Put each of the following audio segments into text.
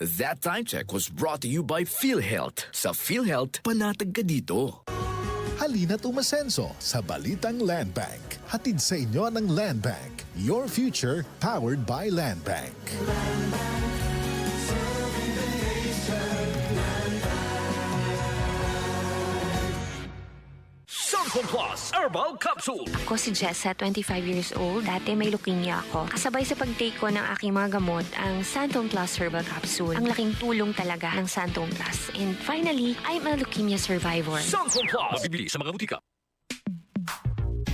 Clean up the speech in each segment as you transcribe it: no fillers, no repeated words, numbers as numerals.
That time check was brought to you by PhilHealth. Sa PhilHealth, panatag ka dito. Halina't umasenso sa Balitang Land Bank. Hatid sa inyo ng Land Bank. Your future powered by Land Bank. Santon Plus Herbal Capsule. Ako si Jessa, 25 years old. Dati may leukemia ako. Kasabay sa pag-take ko ng aking mga gamot, ang Santon Plus Herbal Capsule. Ang laking tulong talaga ng Santon Plus. And finally, I'm a leukemia survivor. Santon Plus. Mabibili sa mga butika.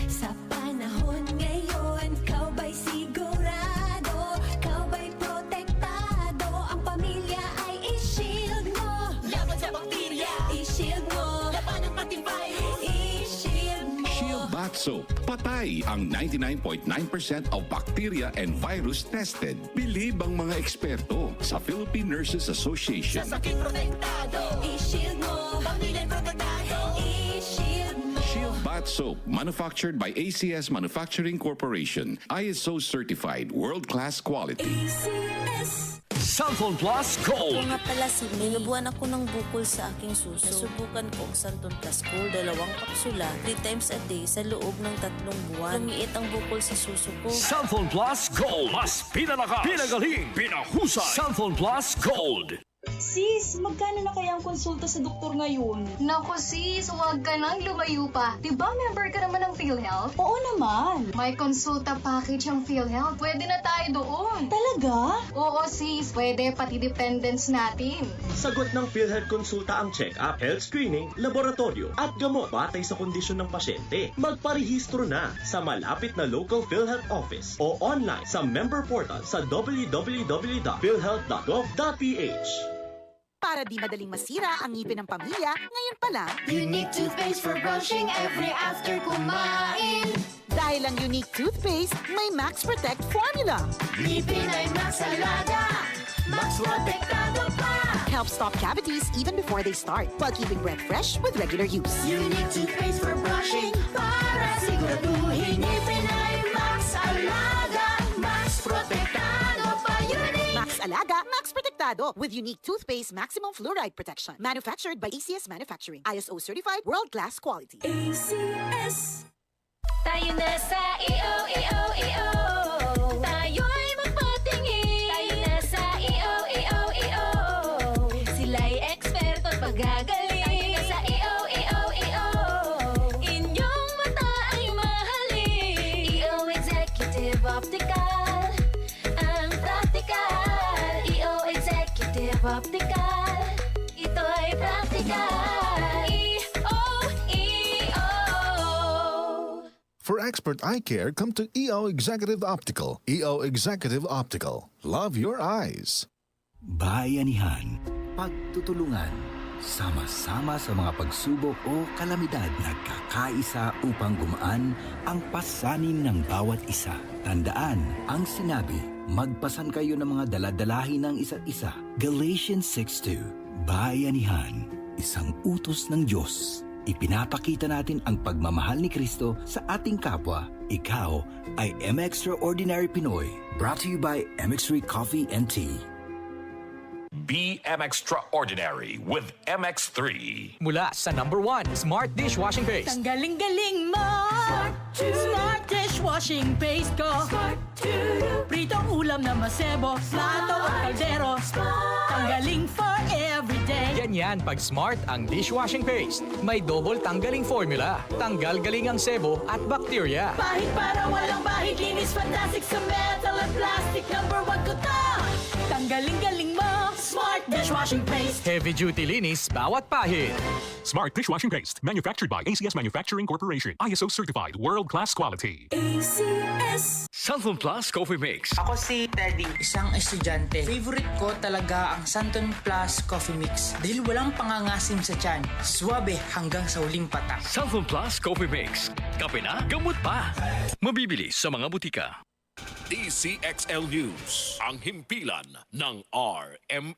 Sa panahon ngayon, kau ba'y sigurado? Kau ba'y protektado? Ang pamilya ay i-shield mo. Laban sa bakterya, i-shield mo. Laban ng patibay, i-shield mo. Shield Bath Soap. Patay ang 99.9% of bacteria and virus tested. Bilib ang mga eksperto sa Philippine Nurses Association. Sa sakit protektado, i-shield mo. Pamilya protektado, i-shield mo. Shield Bath Soap, manufactured by ACS Manufacturing Corporation. ISO certified, world-class quality. ACS. Santon Plus Ito Gold. nga pala si May. Nabuhan ako ng bukol sa aking suso. Nasubukan ko ang Santon Plus Gold, 2 kapsula, 3 times a day sa loob ng 3 buwan. Lumiit ang bukol sa suso ko. Santon Plus Gold. Mas pinalakas, pinagaling, pinahusay. Santon Plus Gold. Sis, magkano na kaya ang konsulta sa doktor ngayon? Naku sis, huwag ka nang lumayo pa. Diba member ka naman ng PhilHealth? Oo naman. May konsulta package ang PhilHealth. Pwede na tayo doon. Talaga? Oo sis, pwede pati dependents natin. Sagot ng PhilHealth Konsulta ang check-up, health screening, laboratorio at gamot batay sa kondisyon ng pasyente. Magparehistro na sa malapit na local PhilHealth office o online sa member portal sa www.philhealth.gov.ph. Para di madaling masira ang ngipin ng pamilya, ngayon pa lang, Unique toothpaste for brushing every after kumain. dahil ang unique toothpaste, may Max Protect formula. Ngipin ay Max Alaga, Max Protektado pa. Helps stop cavities even before they start, while keeping breath fresh with regular use. Unique toothpaste for brushing para siguraduhin ngipin ay Max Alaga, Max Protektado pa. Unique. Max Alaga, Max Protectado with unique toothpaste maximum fluoride protection. Manufactured by ACS Manufacturing. ISO certified, world-class quality. ACS. Tayo na sa EO. Tayo'y magpatingin. Tayo na sa EO. Sila'y eksperto at magagaling. Tayo na sa EO. Inyong mata ay mahalin. EO Executive Optical. Ang practical. EO Executive Optical. Ito'y practical. For expert eye care, come to EO Executive Optical. EO Executive Optical. Love your eyes. Bayanihan, pagtutulungan, sama-sama sa mga pagsubok o kalamidad, nagkakaisa upang gumaan ang pasanin ng bawat isa. Tandaan ang sinabi, magpasan kayo ng mga daladalahin ng isa't isa. Galatians 6:2. Bayanihan, isang utos ng Diyos. Ipinapakita natin ang pagmamahal ni Kristo sa ating kapwa. Ikaw ay M-Extraordinary Pinoy. Brought to you by MX3 Coffee and Tea. Be Extraordinary with MX3. Mula sa #1 Smart Dishwashing Paste. Tanggaling-galing mo. Smart dishwashing paste ko. Pritong ulam na masebo, plato o kaldero. Tanggaling for everyday. Ganyan pag Smart ang dishwashing paste. May double tanggaling formula. Tanggal galing ang sebo at bakterya. Bahid para walang bahid, linis fantastic sa metal at plastic. #1 ko to. Tanggaling-galing mo. Smart dishwashing paste. Heavy duty linis bawat pahid. Smart Dishwashing Paste, manufactured by ACS Manufacturing Corporation. ISO certified, world-class quality. ACS. Santon Plus Coffee Mix. Ako si Teddy, isang estudyante. Favorite ko talaga ang Santon Plus Coffee Mix dahil walang pangangasim sa tiyan. Suwabe hanggang sa huling patak. Santon Plus Coffee Mix. Kape na, gamot pa. Mabibili sa mga butika. DCXL News, ang himpilan ng RMN.